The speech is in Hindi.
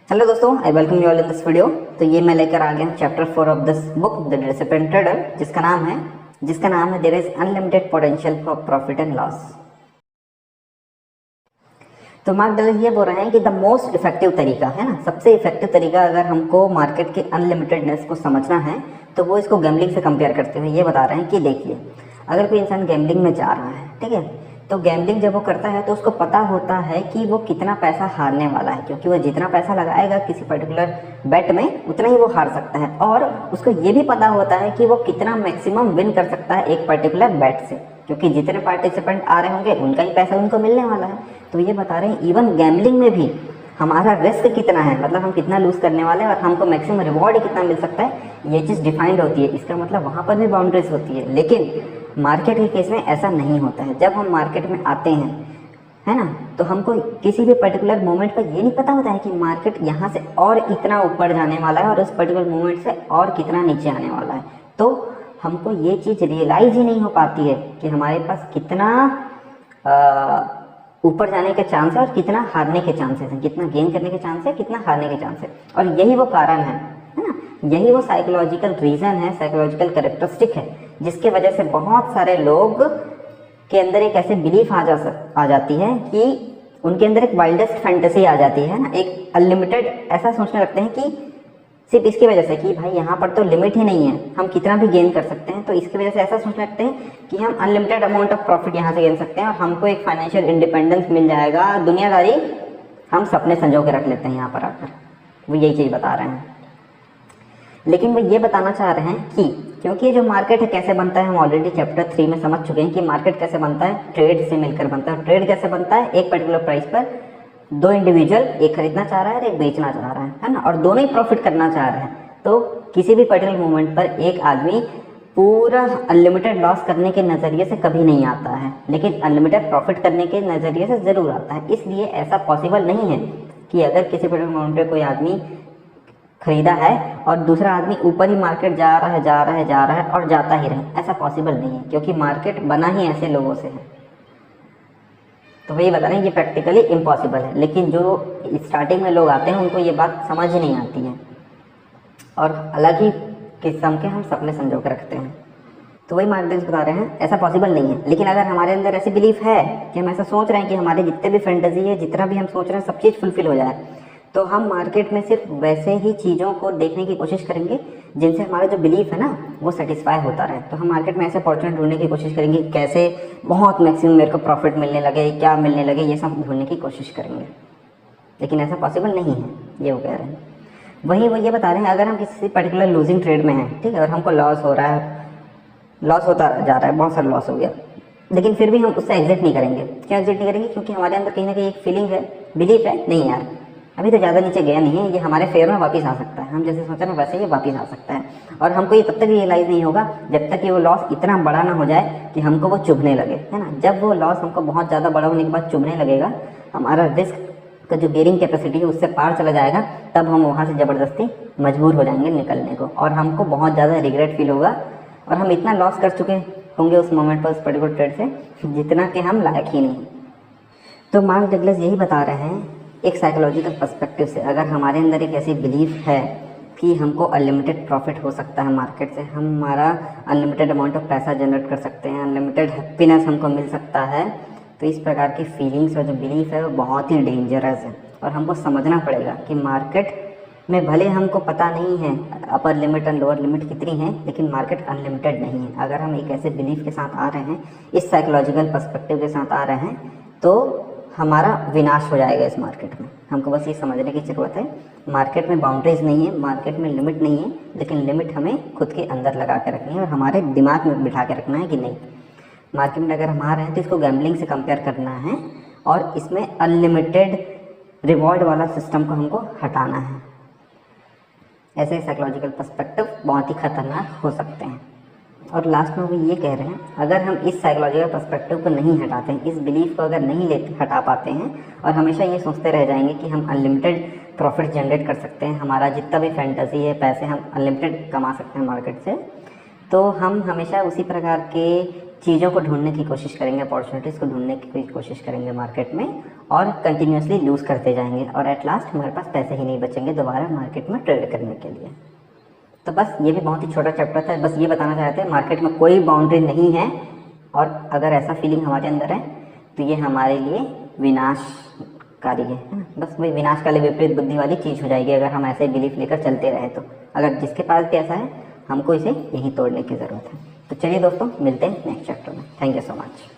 हेलो दोस्तों, I welcome you all in this video. तो ये मैं लेकर आ गया हूँ chapter 4 of this book the discipline trader, जिसका नाम है there is unlimited potential for profit and loss. तो मार्क डगलस ये बोल रहे हैं कि द मोस्ट इफेक्टिव तरीका है ना, सबसे इफेक्टिव तरीका अगर हमको मार्केट के अनलिमिटेडनेस को समझना है तो वो इसको गैम्बलिंग से कंपेयर करते हुए ये बता रहे हैं कि देखिए, अगर कोई इंसान गैम्बलिंग में जा रहा है, ठीक है, तो गैम्बलिंग जब वो करता है तो उसको पता होता है कि वो कितना पैसा हारने वाला है, क्योंकि वो जितना पैसा लगाएगा किसी पर्टिकुलर बेट में उतना ही वो हार सकता है, और उसको ये भी पता होता है कि वो कितना मैक्सिमम विन कर सकता है एक पर्टिकुलर बेट से, क्योंकि जितने पार्टिसिपेंट आ रहे होंगे उनका ही पैसा उनको मिलने वाला है। तो ये बता रहे हैं इवन गैम्बलिंग में भी हमारा रिस्क कितना है, मतलब हम कितना लूज करने वाले हैं और हमको मैक्सिमम रिवॉर्ड कितना मिल सकता है, ये चीज़ डिफाइंड होती है। इसका मतलब वहाँ पर भी बाउंड्रीज होती है, लेकिन मार्केट के केस में ऐसा नहीं होता है। जब हम मार्केट में आते हैं, है ना, तो हमको किसी भी पर्टिकुलर मोमेंट पर ये नहीं पता होता है कि मार्केट यहाँ से और इतना ऊपर जाने वाला है और उस पर्टिकुलर मोमेंट से और कितना नीचे आने वाला है। तो हमको ये चीज़ रियलाइज ही नहीं हो पाती है कि हमारे पास कितना ऊपर जाने के चांस है और कितना हारने के चांसेस हैं, कितना गेन करने के चांस है, कितना हारने के चांस है। और यही वो कारण है ना, यही वो साइकोलॉजिकल रीज़न है, साइकोलॉजिकल कैरेक्टरिस्टिक है, जिसके वजह से बहुत सारे लोग के अंदर एक ऐसे बिलीफ आ जाती है कि उनके अंदर एक वाइल्डेस्ट फैंटेसी आ जाती है ना, एक अनलिमिटेड ऐसा सोचने लगते हैं कि सिर्फ इसकी वजह से कि भाई यहाँ पर तो लिमिट ही नहीं है, हम कितना भी गेन कर सकते हैं, तो इसकी वजह से ऐसा सोचने लगते हैं कि हम अनलिमिटेड अमाउंट ऑफ प्रॉफिट यहाँ से गेन सकते हैं और हमको एक फाइनेंशियल इंडिपेंडेंस मिल जाएगा। दुनियादारी हम सपने संजो के रख लेते हैं यहाँ पर आकर। वो यही चीज़ बता रहे हैं, लेकिन वो ये बताना चाह रहे हैं कि क्योंकि जो मार्केट है कैसे बनता है, हम ऑलरेडी चैप्टर 3 में समझ चुके हैं कि मार्केट कैसे बनता है, ट्रेड से मिलकर बनता है। ट्रेड कैसे बनता है, एक पर्टिकुलर प्राइस पर दो इंडिविजुअल, एक खरीदना चाह रहा है और एक बेचना चाह रहा है ना, और दोनों ही प्रॉफिट करना चाह रहे हैं। तो किसी भी पर्टिकुलर मोमेंट पर एक आदमी पूरा अनलिमिटेड लॉस करने के नज़रिए से कभी नहीं आता है, लेकिन अनलिमिटेड प्रॉफिट करने के नज़रिए से ज़रूर आता है। इसलिए ऐसा पॉसिबल नहीं है कि अगर किसी पर्टिकुलर मोमेंट पर कोई आदमी खरीदा है और दूसरा आदमी ऊपर ही मार्केट जा रहा है और जाता ही रहे, ऐसा पॉसिबल नहीं है, क्योंकि मार्केट बना ही ऐसे लोगों से है। तो वही बता रहे हैं ये प्रैक्टिकली इम्पॉसिबल है, लेकिन जो स्टार्टिंग में लोग आते हैं उनको ये बात समझ ही नहीं आती है और अलग ही किस्म के हम सपने संजो के रखते हैं। तो वही मार्केट बता रहे हैं ऐसा पॉसिबल नहीं है, लेकिन अगर हमारे अंदर ऐसी बिलीफ है कि हम ऐसा सोच रहे हैं कि हमारे जितने भी फैंटेसी है, जितना भी हम सोच रहे हैं सब चीज़ फुलफिल हो जाए, तो हम मार्केट में सिर्फ वैसे ही चीज़ों को देखने की कोशिश करेंगे जिनसे हमारा जो बिलीफ है ना वो सेटिस्फाई होता रहे। तो हम मार्केट में ऐसे अपॉर्चुनिटी ढूंढने की कोशिश करेंगे, कैसे बहुत मैक्सिमम मेरे को प्रॉफिट मिलने लगे, क्या मिलने लगे, ये सब ढूंढने की कोशिश करेंगे, लेकिन ऐसा पॉसिबल नहीं है, ये वो कह रहे हैं। वहीं वो ये बता रहे हैं अगर हम किसी पर्टिकुलर लूजिंग ट्रेड में हैं, ठीक है, और हमको लॉस हो रहा है, लॉस होता जा रहा है, बहुत सारा लॉस हो गया, लेकिन फिर भी हम उससे एग्जिट नहीं करेंगे। क्यों एग्जिट नहीं करेंगे? क्योंकि हमारे अंदर कहीं ना कहीं एक फीलिंग है, बिलीफ है, नहीं यार अभी तो ज़्यादा नीचे गया नहीं है, ये हमारे फेयर में वापस आ सकता है, हम जैसे सोच रहे हैं वैसे ही वापस आ सकता है। और हमको ये तब तक रियलाइज़ नहीं होगा जब तक कि वो लॉस इतना बड़ा ना हो जाए कि हमको वो चुभने लगे, है ना। जब वो लॉस हमको बहुत ज़्यादा बड़ा होने के बाद चुभने लगेगा, हमारा रिस्क का जो बेरिंग कैपेसिटी है उससे पार चला जाएगा, तब हम वहाँ से ज़बरदस्ती मजबूर हो जाएंगे निकलने को, और हमको बहुत ज़्यादा रिग्रेट फील होगा और हम इतना लॉस कर चुके होंगे उस मोमेंट पर, उस पर्टिकुलर ट्रेड से, जितना कि हम लायक ही नहीं। तो मार्क डगलस यही बता रहे हैं एक साइकोलॉजिकल पर्सपेक्टिव से, अगर हमारे अंदर एक ऐसी बिलीफ है कि हमको अनलिमिटेड प्रॉफिट हो सकता है मार्केट से, हमारा अनलिमिटेड अमाउंट ऑफ पैसा जनरेट कर सकते हैं, अनलिमिटेड हैप्पीनेस हमको मिल सकता है, तो इस प्रकार की फीलिंग्स और जो बिलीफ है वो बहुत ही डेंजरस है। और हमको समझना पड़ेगा कि मार्केट में भले हमको पता नहीं है upper limit and lower limit कितनी है, लेकिन मार्केट अनलिमिटेड नहीं है। अगर हम एक ऐसे बिलीफ के साथ आ रहे हैं, इस साइकोलॉजिकल पर्सपेक्टिव के साथ आ रहे हैं, तो हमारा विनाश हो जाएगा इस मार्केट में। हमको बस ये समझने की ज़रूरत है, मार्केट में बाउंड्रीज नहीं है, मार्केट में लिमिट नहीं है, लेकिन लिमिट हमें खुद के अंदर लगा के रखनी है और हमारे दिमाग में बिठा के रखना है कि नहीं, मार्केट में अगर हम आ रहे हैं तो इसको गैम्बलिंग से कंपेयर करना है और इसमें अनलिमिटेड रिवॉर्ड वाला सिस्टम को हमको हटाना है। ऐसे साइकोलॉजिकल पर्सपेक्टिव बहुत ही खतरनाक हो सकते हैं। और लास्ट में वो ये कह रहे हैं अगर हम इस साइकोलॉजिकल पर्सपेक्टिव को नहीं हटाते हैं, इस बिलीफ को अगर नहीं हटा पाते हैं और हमेशा ये सोचते रह जाएंगे कि हम अनलिमिटेड प्रॉफिट जनरेट कर सकते हैं, हमारा जितना भी फैंटेसी है पैसे हम अनलिमिटेड कमा सकते हैं मार्केट से, तो हम हमेशा उसी प्रकार के चीज़ों को ढूंढने की कोशिश करेंगे, अपॉर्चुनिटीज़ को ढूंढने की कोशिश करेंगे मार्केट में, और कंटिन्यूसली लूज़ करते जाएंगे, और एट लास्ट हमारे पास पैसे ही नहीं बचेंगे दोबारा मार्केट में ट्रेड करने के लिए। तो बस ये भी बहुत ही छोटा चैप्टर था, बस ये बताना चाहते हैं मार्केट में कोई बाउंड्री नहीं है, और अगर ऐसा फीलिंग हमारे अंदर है तो ये हमारे लिए विनाशकारी है ना। बस वही विनाशकारी विपरीत बुद्धि वाली चीज़ हो जाएगी अगर हम ऐसे बिलीफ लेकर चलते रहे तो। अगर जिसके पास भी ऐसा है, हमको इसे यहीं तोड़ने की ज़रूरत है। तो चलिए दोस्तों, मिलते हैं नेक्स्ट चैप्टर में। Thank you so much.